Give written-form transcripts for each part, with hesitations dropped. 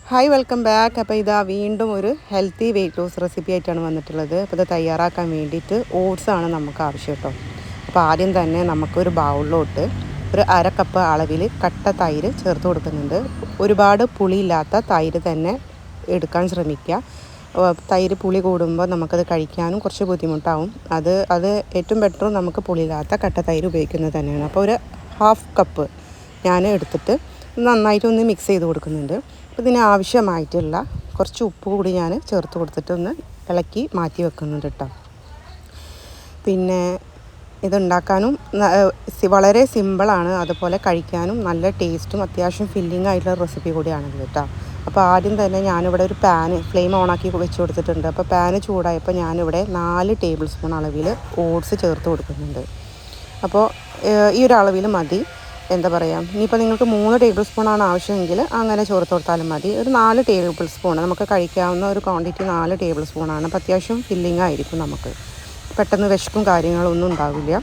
Hi welcome back. അപ്പോൾ ഇതാ വീണ്ടും ഒരു ഹെൽത്തി വെയിറ്റ് ലോസ് റെസിപ്പി ആയിട്ടാണ് വന്നിട്ടുള്ളത്. അപ്പോൾ ഇത് തയ്യാറാക്കാൻ വേണ്ടിയിട്ട് ഓട്സാണ് നമുക്ക് ആവശ്യം കേട്ടോ. അപ്പോൾ ആദ്യം തന്നെ നമുക്കൊരു ബൗളിലോട്ട് ഒരു അര കപ്പ് അളവിൽ കട്ട തൈര് ചേർത്ത് കൊടുക്കുന്നുണ്ട്. ഒരുപാട് പുളിയില്ലാത്ത തൈര് തന്നെ എടുക്കാൻ ശ്രമിക്കുക. തൈര് പുളി കൂടുമ്പോൾ നമുക്കത് കഴിക്കാനും കുറച്ച് ബുദ്ധിമുട്ടാവും. അത് ഏറ്റവും ബെറ്റർ നമുക്ക് പുളിയില്ലാത്ത കട്ട തൈര് ഉപയോഗിക്കുന്നത് തന്നെയാണ്. അപ്പോൾ ഒരു ഹാഫ് കപ്പ് ഞാൻ എടുത്തിട്ട് നന്നായിട്ടൊന്ന് മിക്സ് ചെയ്ത് കൊടുക്കുന്നുണ്ട്. ഇതിന് ആവശ്യമായിട്ടുള്ള കുറച്ച് ഉപ്പ് കൂടി ഞാൻ ചേർത്ത് കൊടുത്തിട്ടൊന്ന് ഇളക്കി മാറ്റി വെക്കുന്നുണ്ട് കേട്ടോ. പിന്നെ ഇതുണ്ടാക്കാനും വളരെ സിമ്പിളാണ്, അതുപോലെ കഴിക്കാനും നല്ല ടേസ്റ്റും അത്യാവശ്യം ഫില്ലിംഗ് ആയിട്ടുള്ള റെസിപ്പി കൂടിയാണിത് കേട്ടോ. അപ്പോൾ ആദ്യം തന്നെ ഞാനിവിടെ ഒരു പാന് ഫ്ലെയിം ഓണാക്കി വെച്ച് കൊടുത്തിട്ടുണ്ട്. അപ്പോൾ പാന് ചൂടായപ്പോൾ ഞാനിവിടെ 4 ടേബിൾ സ്പൂൺ അളവിൽ ഓട്സ് ചേർത്ത് കൊടുക്കുന്നുണ്ട്. അപ്പോൾ ഈ ഒരു അളവിൽ മതി. എന്താ പറയുക, ഇനിയിപ്പോൾ നിങ്ങൾക്ക് 3 ടേബിൾ സ്പൂണാണ് ആവശ്യമെങ്കിൽ അങ്ങനെ ചേർത്ത് കൊടുത്താലും മതി. ഒരു 4 ടേബിൾ സ്പൂൺ നമുക്ക് കഴിക്കാവുന്ന ഒരു ക്വാണ്ടിറ്റി 4 ടേബിൾ സ്പൂണാണ്. അപ്പോൾ അത്യാവശ്യം ഫില്ലിംഗ് ആയിരിക്കും, നമുക്ക് പെട്ടെന്ന് വിശക്കും കാര്യങ്ങളൊന്നും ഉണ്ടാവില്ല.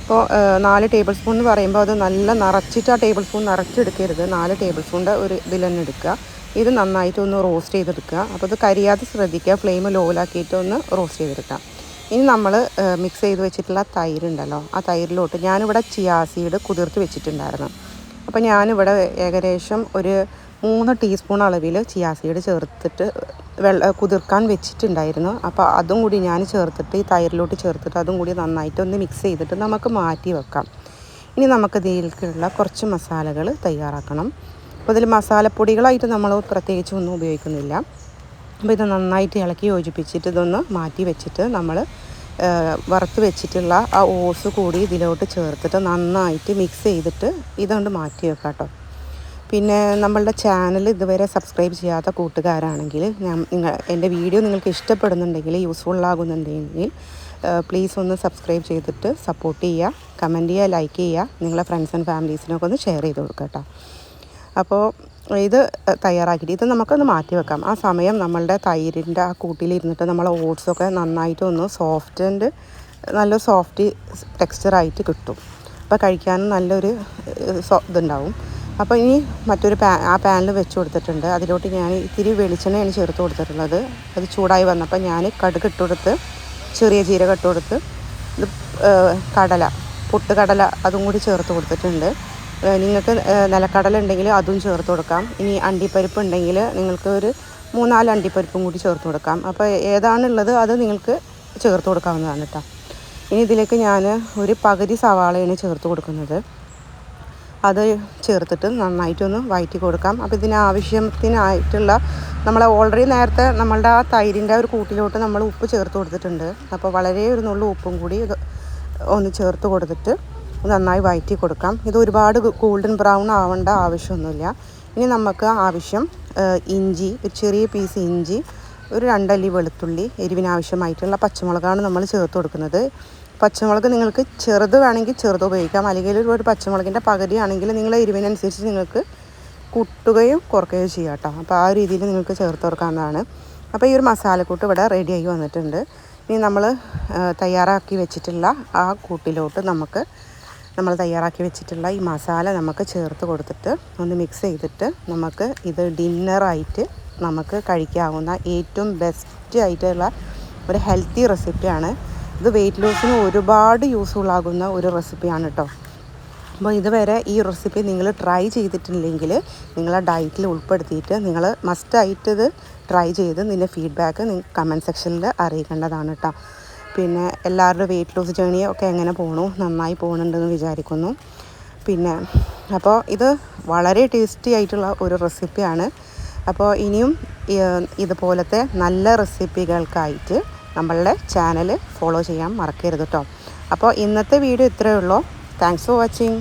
അപ്പോൾ 4 ടേബിൾ സ്പൂൺ എന്ന് പറയുമ്പോൾ അത് നല്ല നിറച്ചിട്ട് ആ ടേബിൾ സ്പൂൺ നിറച്ചെടുക്കരുത്. 4 ടേബിൾ സ്പൂണിൻ്റെ ഒരു ഇതിൽ തന്നെ എടുക്കുക. ഇത് നന്നായിട്ടൊന്ന് റോസ്റ്റ് ചെയ്തെടുക്കുക. അപ്പോൾ ഇത് കരിയാതെ ശ്രദ്ധിക്കുക. ഫ്ലെയിം ലോയിലാക്കിയിട്ട് ഒന്ന് റോസ്റ്റ് ചെയ്തെടുക്കാം. ഇനി നമ്മൾ മിക്സ് ചെയ്ത് വെച്ചിട്ടുള്ള തൈരുണ്ടല്ലോ, ആ തൈരിലോട്ട് ഞാനിവിടെ ചിയാ സീഡ് കുതിർത്ത് വെച്ചിട്ടുണ്ടായിരുന്നു. അപ്പോൾ ഞാനിവിടെ ഏകദേശം ഒരു 3 ടീസ്പൂൺ അളവിൽ ചിയാ സീഡ് ചേർത്തിട്ട് കുതിർക്കാൻ വെച്ചിട്ടുണ്ടായിരുന്നു. അപ്പോൾ അതും കൂടി ഞാൻ ചേർത്തിട്ട് ഈ തൈരിലോട്ട് ചേർത്തിട്ട് അതും കൂടി നന്നായിട്ടൊന്ന് മിക്സ് ചെയ്തിട്ട് നമുക്ക് മാറ്റി വെക്കാം. ഇനി നമുക്ക് ഇതിലേക്കുള്ള കുറച്ച് മസാലകൾ തയ്യാറാക്കണം. അപ്പോൾ ഇതിൽ മസാലപ്പൊടികളായിട്ട് നമ്മൾ പ്രത്യേകിച്ചൊന്നും ഉപയോഗിക്കുന്നില്ല. അപ്പോൾ ഇത് നന്നായിട്ട് ഇളക്കി യോജിപ്പിച്ചിട്ട് ഇതൊന്ന് മാറ്റി വെച്ചിട്ട് നമ്മൾ വറുത്ത് വെച്ചിട്ടുള്ള ആ ഓട്സ് കൂടി ഇതിലോട്ട് ചേർത്തിട്ട് നന്നായിട്ട് മിക്സ് ചെയ്തിട്ട് ഇതുകൊണ്ട് മാറ്റി വെക്കാം കേട്ടോ. പിന്നെ നമ്മളുടെ ചാനൽ ഇതുവരെ സബ്സ്ക്രൈബ് ചെയ്യാത്ത കൂട്ടുകാരാണെങ്കിൽ എൻ്റെ വീഡിയോ നിങ്ങൾക്ക് ഇഷ്ടപ്പെടുന്നുണ്ടെങ്കിൽ, യൂസ്ഫുൾ ആകുന്നുണ്ടെങ്കിൽ പ്ലീസ് ഒന്ന് സബ്സ്ക്രൈബ് ചെയ്തിട്ട് സപ്പോർട്ട് ചെയ്യുക, കമൻറ്റ് ചെയ്യുക, ലൈക്ക് ചെയ്യുക, നിങ്ങളെ ഫ്രണ്ട്സ് ആൻഡ് ഫാമിലീസിനൊക്കെ ഒന്ന് ഷെയർ ചെയ്ത് കൊടുക്കുക കേട്ടോ. അപ്പോൾ ഇത് തയ്യാറാക്കിയിട്ട് ഇത് നമുക്കൊന്ന് മാറ്റി വെക്കാം. ആ സമയം നമ്മളുടെ തൈരിൻ്റെ ആ കൂട്ടിലിരുന്നിട്ട് നമ്മൾ ഓട്സൊക്കെ നന്നായിട്ടൊന്ന് നല്ല സോഫ്റ്റ് ടെക്സ്ചറായിട്ട് കിട്ടും. അപ്പോൾ കഴിക്കാനും നല്ലൊരു ഇതുണ്ടാവും. അപ്പോൾ ഇനി മറ്റൊരു ആ പാനിൽ വെച്ച് കൊടുത്തിട്ടുണ്ട്. അതിലോട്ട് ഞാൻ ഇത്തിരി വെളിച്ചെണ്ണയാണ് ചേർത്ത് കൊടുത്തിട്ടുള്ളത്. അത് ചൂടായി വന്നപ്പോൾ ഞാൻ കടുക് ഇട്ട് കൊടുത്ത്, ചെറിയ ജീരകം ഇട്ട് കൊടുത്ത്, ഇത് പൊട്ടുകടല അതും കൂടി ചേർത്ത് കൊടുത്തിട്ടുണ്ട്. നിങ്ങൾക്ക് നിലക്കടല ഉണ്ടെങ്കിൽ അതും ചേർത്ത് കൊടുക്കാം. ഇനി അണ്ടിപ്പരിപ്പ് ഉണ്ടെങ്കിൽ നിങ്ങൾക്ക് ഒരു 3-4 അണ്ടിപ്പരിപ്പും കൂടി ചേർത്ത് കൊടുക്കാം. അപ്പോൾ ഏതാണുള്ളത് അത് നിങ്ങൾക്ക് ചേർത്ത് കൊടുക്കാവുന്നതാണ് കേട്ടോ. ഇനി ഇതിലേക്ക് ഞാൻ ഒരു പകുതി സവാളയാണ് ചേർത്ത് കൊടുക്കുന്നത്. അത് ചേർത്തിട്ട് നന്നായിട്ടൊന്ന് വഴറ്റി കൊടുക്കാം. അപ്പോൾ ഇതിന് ആവശ്യത്തിനായിട്ടുള്ള നമ്മൾ ഓൾറെഡി നേരത്തെ നമ്മളുടെ ആ തൈരിൻ്റെ ഒരു കൂട്ടിലോട്ട് നമ്മൾ ഉപ്പ് ചേർത്ത് കൊടുത്തിട്ടുണ്ട്. അപ്പോൾ വളരെ ഒരു നുള്ളു ഉപ്പും കൂടി ഒന്ന് ചേർത്ത് കൊടുത്തിട്ട് നന്നായി വഴറ്റി കൊടുക്കാം. ഇത് ഒരുപാട് ഗോൾഡൻ ബ്രൗൺ ആവേണ്ട ആവശ്യമൊന്നുമില്ല. ഇനി നമുക്ക് ആവശ്യം ഇഞ്ചി, ഒരു ചെറിയ പീസ് ഇഞ്ചി, ഒരു 2 അല്ലി വെളുത്തുള്ളി, എരിവിനാവശ്യമായിട്ടുള്ള പച്ചമുളകാണ് നമ്മൾ ചേർത്ത് കൊടുക്കുന്നത്. പച്ചമുളക് നിങ്ങൾക്ക് ചെറുത് വേണമെങ്കിൽ ചെറുത് ഉപയോഗിക്കാം, അല്ലെങ്കിൽ ഒരു പച്ചമുളകിൻ്റെ പകുതിയാണെങ്കിൽ നിങ്ങളെ എരിവിനനുസരിച്ച് നിങ്ങൾക്ക് കൂട്ടുകയും കുറയ്ക്കുകയും ചെയ്യാം കേട്ടോ. അപ്പോൾ ആ രീതിയിൽ നിങ്ങൾക്ക് ചേർത്ത് കൊടുക്കാവുന്നതാണ്. അപ്പോൾ ഈ ഒരു മസാലക്കൂട്ട് ഇവിടെ റെഡിയായി വന്നിട്ടുണ്ട്. ഇനി നമ്മൾ തയ്യാറാക്കി വെച്ചിട്ടുള്ള ആ കൂട്ടിലോട്ട് നമ്മൾ തയ്യാറാക്കി വെച്ചിട്ടുള്ള ഈ മസാല നമുക്ക് ചേർത്ത് കൊടുത്തിട്ട് ഒന്ന് മിക്സ് ചെയ്തിട്ട് നമുക്ക് ഇത് ഡിന്നറായിട്ട് നമുക്ക് കഴിക്കാവുന്ന ഏറ്റവും ബെസ്റ്റ് ആയിട്ടുള്ള ഒരു ഹെൽത്തി റെസിപ്പിയാണ്. ഇത് വെയിറ്റ് ലോസിന് ഒരുപാട് യൂസ്ഫുൾ ആകുന്ന ഒരു റെസിപ്പിയാണ് കേട്ടോ. അപ്പോൾ ഇതുവരെ ഈ റെസിപ്പി നിങ്ങൾ ട്രൈ ചെയ്തിട്ടില്ലെങ്കിൽ നിങ്ങളെ ഡയറ്റിൽ ഉൾപ്പെടുത്തിയിട്ട് നിങ്ങൾ മസ്റ്റായിട്ട് ഇത് ട്രൈ ചെയ്ത് നിൻ്റെ ഫീഡ്ബാക്ക് നിങ്ങൾ കമൻറ്റ് സെക്ഷനിൽ അറിയിക്കേണ്ടതാണ് കേട്ടോ. പിന്നെ എല്ലാവരുടെ വെയിറ്റ് ലോസ് ജേണിയൊക്കെ എങ്ങനെ പോകണു, നന്നായി പോകുന്നുണ്ടെന്ന് വിചാരിക്കുന്നു. പിന്നെ അപ്പോൾ ഇത് വളരെ ടേസ്റ്റി ആയിട്ടുള്ള ഒരു റെസിപ്പിയാണ്. അപ്പോൾ ഇനിയും ഇതുപോലത്തെ നല്ല റെസിപ്പികൾക്കായിട്ട് നമ്മളുടെ ചാനൽ ഫോളോ ചെയ്യാൻ മറക്കരുത് കേട്ടോ. അപ്പോൾ ഇന്നത്തെ വീഡിയോ ഇത്രയേ ഉള്ളൂ. Thanks for watching.